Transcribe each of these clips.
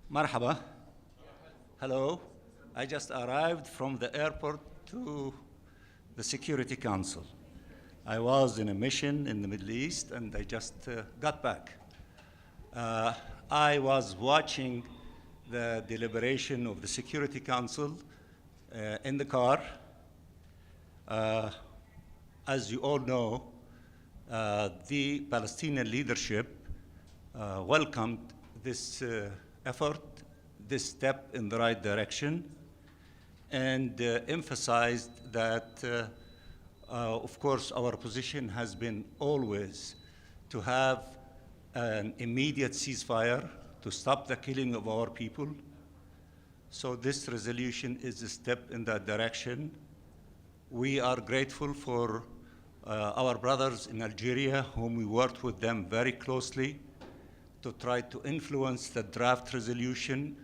Marhaba. Hello. I just arrived from the airport to the Security Council. I was in a mission in the Middle East and I just got back. I was watching the deliberation of the Security Council in the car. As you all know, the Palestinian leadership welcomed this effort, this step in the right direction, and emphasized that, of course, our position has been always to have an immediate ceasefire to stop the killing of our people. So this resolution is a step in that direction. We are grateful for our brothers in Algeria, whom we worked with them very closely to try to influence the draft resolution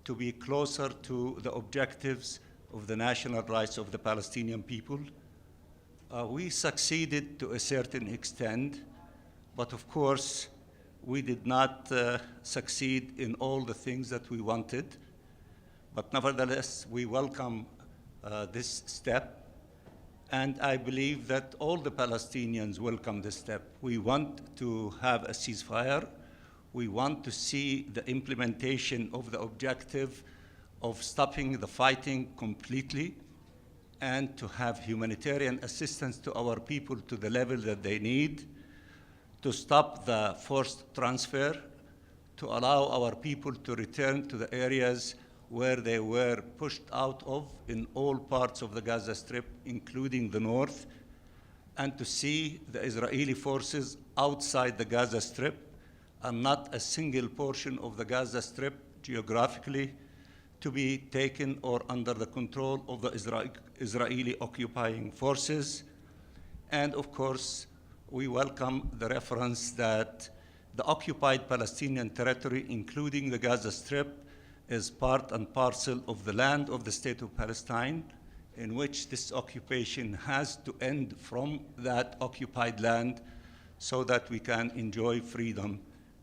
to be closer to the objectives of the national rights of the Palestinian people. We succeeded to a certain extent, but of course, we did not succeed in all the things that we wanted. But nevertheless, we welcome this step. And I believe that all the Palestinians welcome this step. We want to have a ceasefire. We want to see the implementation of the objective of stopping the fighting completely and to have humanitarian assistance to our people to the level that they need, to stop the forced transfer, to allow our people to return to the areas where they were pushed out of in all parts of the Gaza Strip, including the north, and to see the Israeli forces outside the Gaza Strip and not a single portion of the Gaza Strip geographically to be taken or under the control of the Israeli occupying forces. And of course, we welcome the reference that the occupied Palestinian territory, including the Gaza Strip, is part and parcel of the land of the state of Palestine, in which this occupation has to end from that occupied land so that we can enjoy freedom,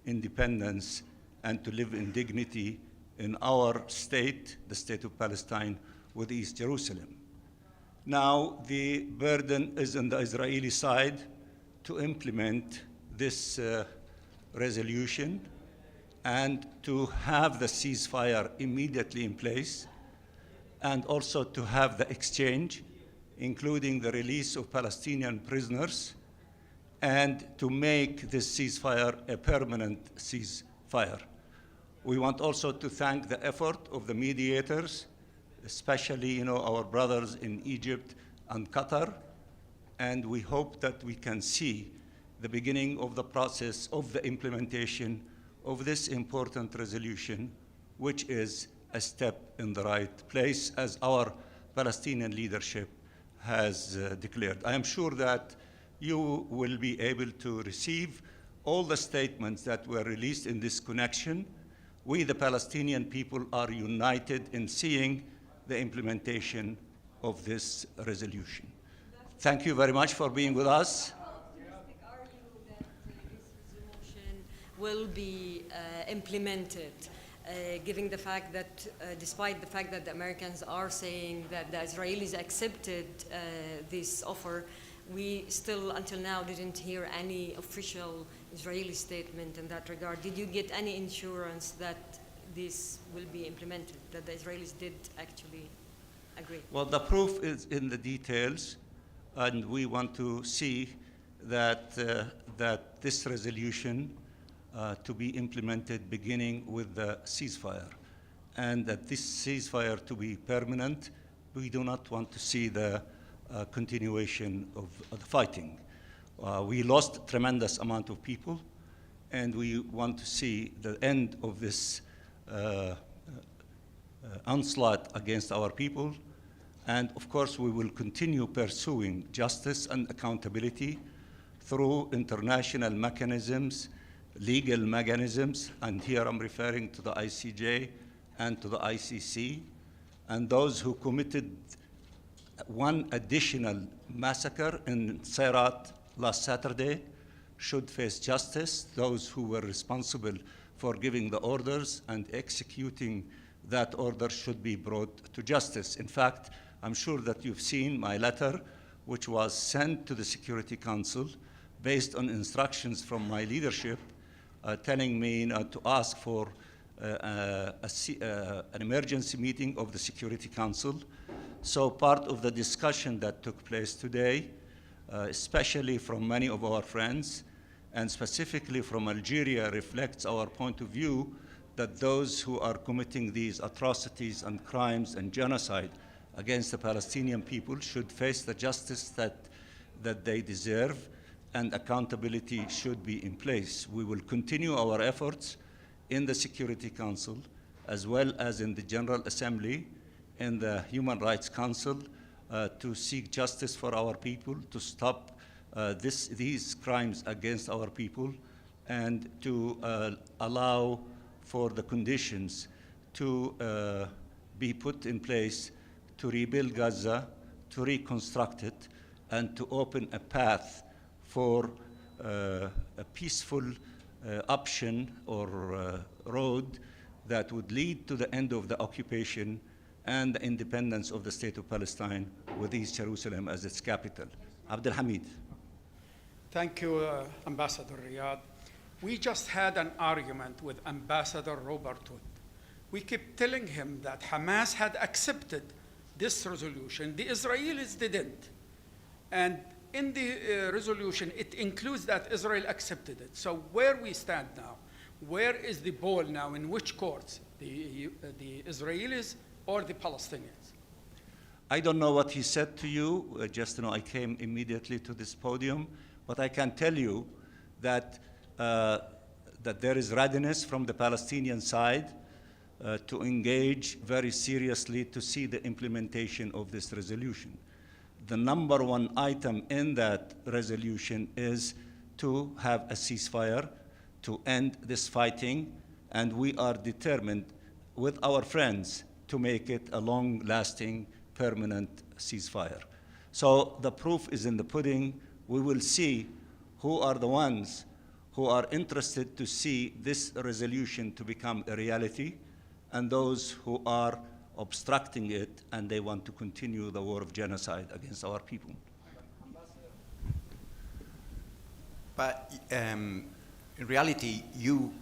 independence, and to live in dignity in our state, the state of Palestine, with East Jerusalem. Now, the burden is on the Israeli side to implement this resolution and to have the ceasefire immediately in place, and also to have the exchange, including the release of Palestinian prisoners, and to make this ceasefire a permanent ceasefire. We want also to thank the effort of the mediators, especially our brothers in Egypt and Qatar, and we hope that we can see the beginning of the process of the implementation of this important resolution, which is a step in the right place, as our Palestinian leadership has declared. I am sure that you will be able to receive all the statements that were released in this connection. We, the Palestinian people, are united in seeing the implementation of this resolution. Thank you very much for being with us. Will be implemented, given the fact that, despite the fact that the Americans are saying that the Israelis accepted this offer, we still, until now, didn't hear any official Israeli statement in that regard. Did you get any assurance that this will be implemented, that the Israelis did actually agree? Well, the proof is in the details, and we want to see that, that this resolution to be implemented beginning with the ceasefire, and that this ceasefire to be permanent. We do not want to see the continuation of the fighting. We lost a tremendous amount of people, and we want to see the end of this onslaught against our people. And of course, we will continue pursuing justice and accountability through international mechanisms, legal mechanisms, and here I'm referring to the ICJ and to the ICC, and those who committed one additional massacre in Sairat last Saturday should face justice. Those who were responsible for giving the orders, and executing that order should be brought to justice. In fact, I'm sure that you've seen my letter, which was sent to the Security Council based on instructions from my leadership, telling me to ask for an emergency meeting of the Security Council. So part of the discussion that took place today, especially from many of our friends, and specifically from Algeria, reflects our point of view that those who are committing these atrocities and crimes and genocide against the Palestinian people should face the justice that they deserve, and accountability should be in place. We will continue our efforts in the Security Council, as well as in the General Assembly, in the Human Rights Council, to seek justice for our people, to stop these crimes against our people, and to allow for the conditions to be put in place to rebuild Gaza, to reconstruct it, and to open a path for a peaceful option or road that would lead to the end of the occupation and the independence of the State of Palestine with East Jerusalem as its capital. Abdul Hamid. Thank you, Ambassador Riyad. We just had an argument with Ambassador Robert Wood. We kept telling him that Hamas had accepted this resolution. The Israelis didn't. And in the resolution, it includes that Israel accepted it. So where we stand now, where is the ball now, in which courts, the Israelis or the Palestinians? I don't know what he said to you. I came immediately to this podium, but I can tell you that that there is readiness from the Palestinian side to engage very seriously to see the implementation of this resolution. The number one item in that resolution is to have a ceasefire, to end this fighting, and we are determined with our friends to make it a long-lasting, permanent ceasefire. So the proof is in the pudding. We will see who are the ones who are interested to see this resolution to become a reality, and those who are obstructing it and they want to continue the war of genocide against our people. But in reality, you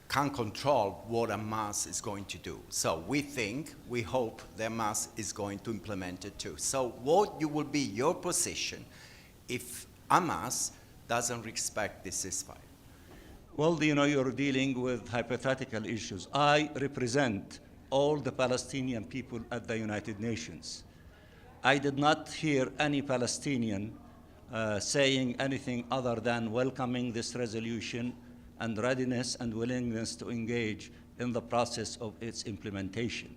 can't control what Hamas is going to do. So we hope that Hamas is going to implement it too. So what will be your position if Hamas doesn't respect the ceasefire? Well, you're dealing with hypothetical issues. I represent all the Palestinian people at the United Nations. I did not hear any Palestinian saying anything other than welcoming this resolution and readiness and willingness to engage in the process of its implementation.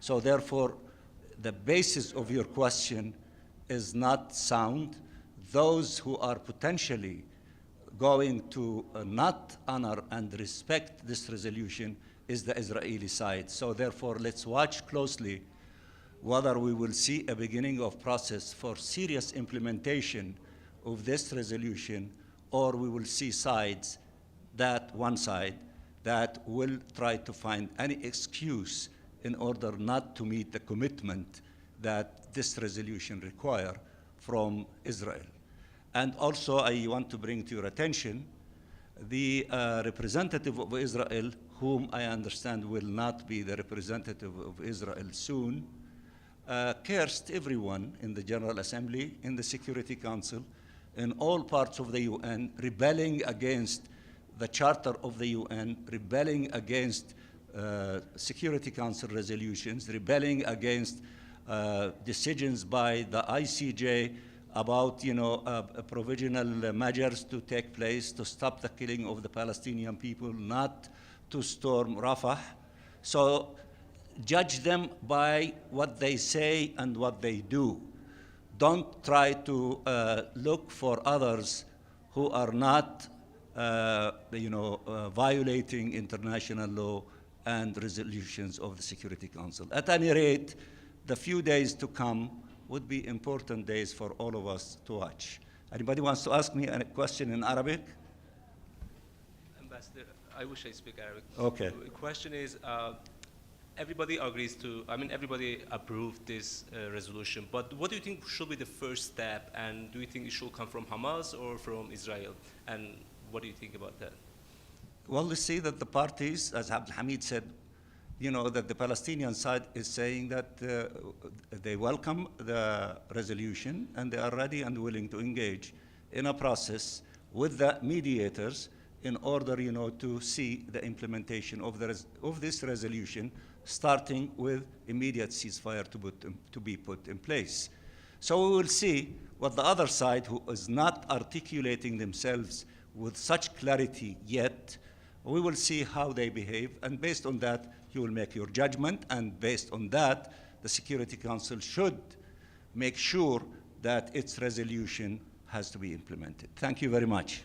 So therefore, the basis of your question is not sound. Those who are potentially going to not honor and respect this resolution is the Israeli side. So therefore, let's watch closely whether we will see a beginning of process for serious implementation of this resolution, or we will see one side that will try to find any excuse in order not to meet the commitment that this resolution requires from Israel. And also, I want to bring to your attention the representative of Israel, whom I understand will not be the representative of Israel soon, cursed everyone in the General Assembly, in the Security Council, in all parts of the UN, rebelling against the Charter of the UN, rebelling against Security Council resolutions, rebelling against decisions by the ICJ about provisional measures to take place to stop the killing of the Palestinian people, not to storm Rafah. So judge them by what they say and what they do. Don't try to look for others who are not violating international law and resolutions of the Security Council. At any rate, the few days to come would be important days for all of us to watch. Anybody wants to ask me a question in Arabic? Ambassador, I wish I speak Arabic. Okay. The question is, everybody agrees to, I mean, everybody approved this resolution, but what do you think should be the first step? And do you think it should come from Hamas or from Israel? And what do you think about that? Well, we see that the parties, as Abdul Hamid said, you know, that the Palestinian side is saying that they welcome the resolution and they are ready and willing to engage in a process with the mediators in order, you know, to see the implementation of this resolution, starting with immediate ceasefire to be put in place. So we will see what the other side, who is not articulating themselves with such clarity yet, we will see how they behave, and based on that, you will make your judgment, and based on that, the Security Council should make sure that its resolution has to be implemented. Thank you very much.